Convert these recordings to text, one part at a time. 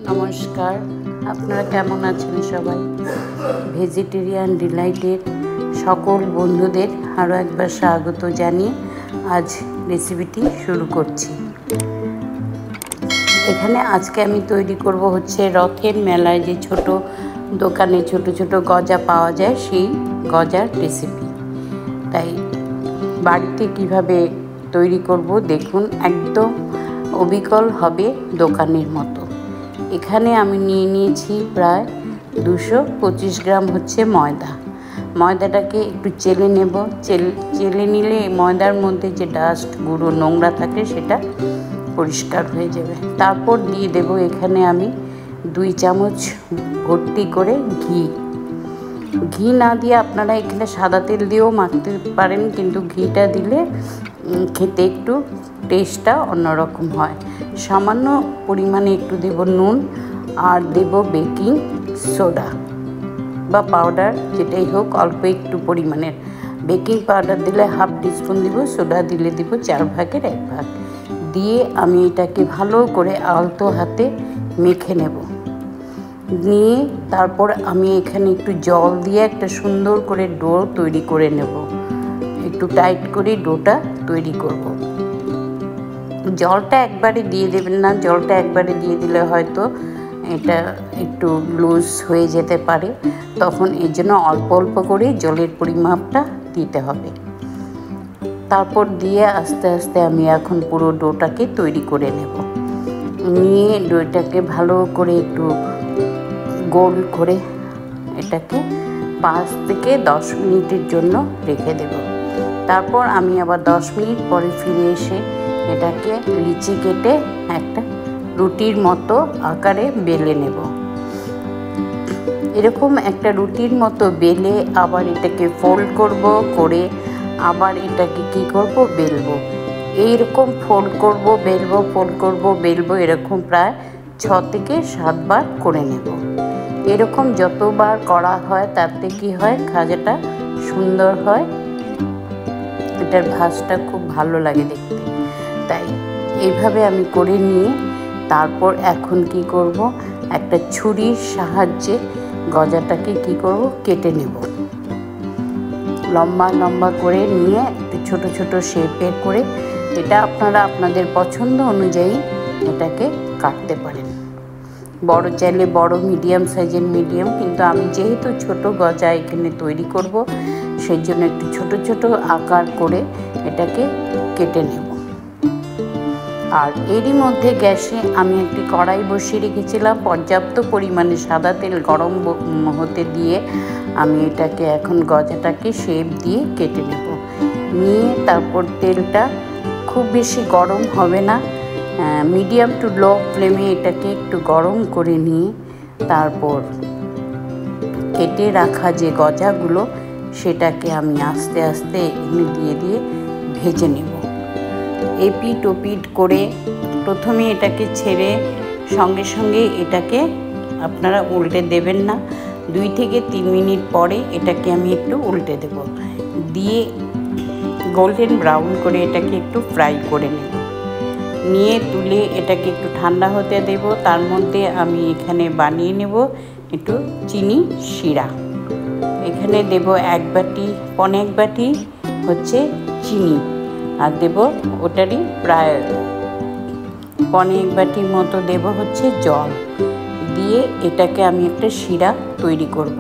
নমস্কার, আপনারা কেমন আছেন সবাই? ভেজিটেরিয়ান ডিলাইটের সকল বন্ধুদের আরও একবার স্বাগত জানিয়ে আজ রেসিপিটি শুরু করছি। এখানে আজকে আমি তৈরি করব হচ্ছে রথের মেলায় যে ছোট দোকানে ছোট ছোট গজা পাওয়া যায় সেই গজার রেসিপি। তাই বাড়িতে কিভাবে তৈরি করব দেখুন, একদম অবিকল হবে দোকানের মতো। এখানে আমি নিয়েছি প্রায় 225 গ্রাম হচ্ছে ময়দাটাকে একটু চেলে নেব। চেলে নিলে ময়দার মধ্যে যে ডাস্ট গুঁড়ো নোংরা থাকে সেটা পরিষ্কার হয়ে যাবে। তারপর দিয়ে দেব এখানে আমি 2 চামচ ভর্তি করে ঘি না দিয়ে আপনারা এখানে সাদা তেল দিয়েও মাখতে পারেন, কিন্তু ঘিটা দিলে খেতে একটু টেস্টটা অন্যরকম হয়। সামান্য পরিমাণে একটু দেব নুন আর দেব বেকিং সোডা বা পাউডার, যেটাই হোক অল্প একটু পরিমাণের। বেকিং পাউডার দিলে 1/2 টিস্পুন দিব, সোডা দিলে দিব 4 ভাগের 1 ভাগ। দিয়ে আমি এটাকে ভালো করে আলতো হাতে মেখে নেব। নিয়ে তারপর আমি এখানে একটু জল দিয়ে একটা সুন্দর করে ডো তৈরি করে নেব। একটু টাইট করে ডোটা তৈরি করব। জলটা একবারে দিয়ে দেবেন না, জলটা একবারে দিয়ে দিলে হয়তো এটা একটু লুজ হয়ে যেতে পারে, তখন এর জন্য অল্প অল্প করে জলের পরিমাপটা দিতে হবে। তারপর দিয়ে আস্তে আস্তে আমি এখন পুরো ডোটাকে তৈরি করে নেব। নিয়ে ডোটাকে ভালো করে একটু গোল করে এটাকে 5 থেকে 10 মিনিটের জন্য রেখে দেব। তারপর আমি আবার 10 মিনিট পরে ফিরে এসে এটাকে লিচি কেটে একটা রুটির মতো আকারে বেলে নেব। এরকম একটা রুটির মতো বেলে আবার এটাকে ফোল্ড করব, করে আবার এটাকে কি করব, বেলবো। এইরকম ফোল্ড করব, বেলবো, ফোল্ড করব, বেলবো, এরকম প্রায় 6 থেকে 7 বার করে নেব। এরকম যতবার করা হয় তাতে কি হয়, খাজাটা সুন্দর হয়, এটার ভাঁজটা খুব ভালো লাগে দেখতে। তাই এইভাবে আমি করে নিয়ে তারপর এখন কি করব, একটা ছুরির সাহায্যে গজাটাকে কি করব, কেটে নেব। লম্বা লম্বা করে নিয়ে একটু ছোট ছোট শেপের করে, এটা আপনারা আপনাদের পছন্দ অনুযায়ী এটাকে কাটতে পারেন। বড় চাইলে বড়, মিডিয়াম সাইজের মিডিয়াম, কিন্তু আমি যেহেতু ছোট গজা এখানে তৈরি করব সেই জন্য একটু ছোট ছোট আকার করে এটাকে কেটে নেব। আর এরই মধ্যে গ্যাসে আমি একটি কড়াই বসিয়ে রেখেছিলাম। পর্যাপ্ত পরিমাণে সাদা তেল গরম হতে দিয়ে আমি এটাকে এখন গজাটাকে শেপ দিয়ে কেটে নেব। নিয়ে তারপর তেলটা খুব বেশি গরম হবে না, মিডিয়াম টু লো ফ্লেমে এটাকে একটু গরম করে নিয়ে তারপর কেটে রাখা যে গজাগুলো সেটাকে আমি আস্তে আস্তে এখানে দিয়ে ভেজে নেব। এপিট ওপিট করে প্রথমে এটাকে ছেড়ে সঙ্গে সঙ্গে এটাকে আপনারা উল্টে দেবেন না। 2 থেকে 3 মিনিট পরে এটাকে আমি একটু উল্টে দেব, দিয়ে গোল্ডেন ব্রাউন করে এটাকে একটু ফ্রাই করে নেব। নিয়ে তুলে এটাকে একটু ঠান্ডা হতে দেব। তার মধ্যে আমি এখানে বানিয়ে নেব একটু চিনি শিরা। এখানে দেব 1 বাটি, 1.5 বাটি হচ্ছে চিনি, আর দেব ওটারই প্রায় 1.5 বাটির মতো দেব হচ্ছে জল। দিয়ে এটাকে আমি একটা শিরা তৈরি করব।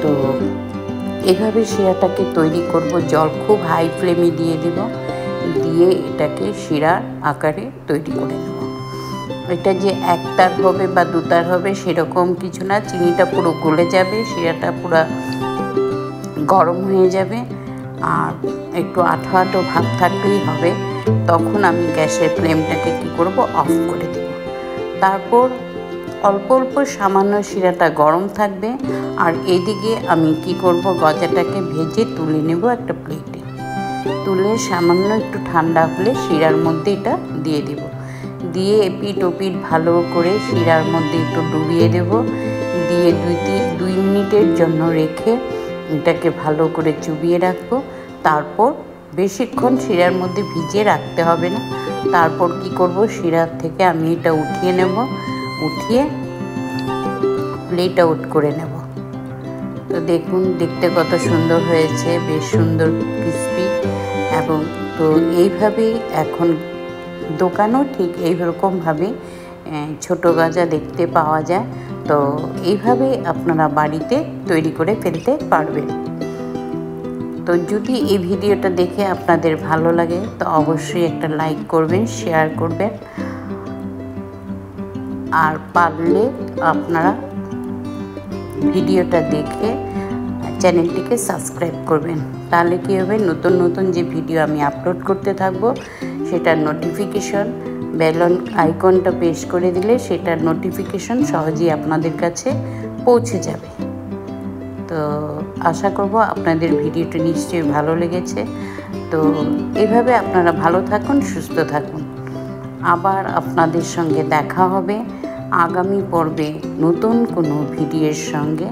তো এভাবে শিরাটাকে তৈরি করব। জল খুব হাই ফ্লেমে দিয়ে দেব, দিয়ে এটাকে শিরার আকারে তৈরি করে নেব। এটা যে 1 তার হবে বা 2 তার হবে সেরকম কিছু না, চিনিটা পুরো গলে যাবে, শিরাটা পুরো গরম হয়ে যাবে, আর একটু আঠা আঠো ভাব থাকলেই হবে। তখন আমি গ্যাসের ফ্লেমটাকে কি করব, অফ করে দেব। তারপর অল্প অল্প সামান্য শিরাটা গরম থাকবে, আর এদিকে আমি কি করব, গজাটাকে ভেজে তুলে নেব একটা প্লেটে। তুলে সামান্য একটু ঠান্ডা হলে শিরার মধ্যে এটা দিয়ে দেব। দিয়ে এপিট ওপিট ভালো করে শিরার মধ্যে একটু ডুবিয়ে দেব। দিয়ে 2 মিনিটের জন্য রেখে এটাকে ভালো করে চুবিয়ে রাখবো। তারপর বেশিক্ষণ শিরার মধ্যে ভিজিয়ে রাখতে হবে না। তারপর কি করব, শিরার থেকে আমি এটা উঠিয়ে নেব, উঠিয়ে প্লেট আউট করে নেব। তো দেখুন দেখতে কত সুন্দর হয়েছে, বেশ সুন্দর ক্রিস্পি। এবং তো এইভাবেই এখন দোকানেও ঠিক এইরকমভাবে ছোট গাজা দেখতে পাওয়া যায়। তো এইভাবেই আপনারা বাড়িতে তৈরি করে ফেলতে পারবেন। তো যদি এই ভিডিওটা দেখে আপনাদের ভালো লাগে তো অবশ্যই একটা লাইক করবেন, শেয়ার করবেন, আর পারলে আপনারা ভিডিওটা দেখে চ্যানেলটিকে সাবস্ক্রাইব করবেন। তাহলে কী হবে, নতুন নতুন যে ভিডিও আমি আপলোড করতে থাকব সেটার নোটিফিকেশন, বেল আইকনটা প্রেস করে দিলে সেটার নোটিফিকেশন সহজেই আপনাদের কাছে পৌঁছে যাবে। তো আশা করব আপনাদের ভিডিওটা নিশ্চয়ই ভালো লেগেছে। তো এভাবে আপনারা ভালো থাকুন, সুস্থ থাকুন। আবার আপনাদের সঙ্গে দেখা হবে আগামী পর্বে নতুন কোনো ভিডিওর সঙ্গে।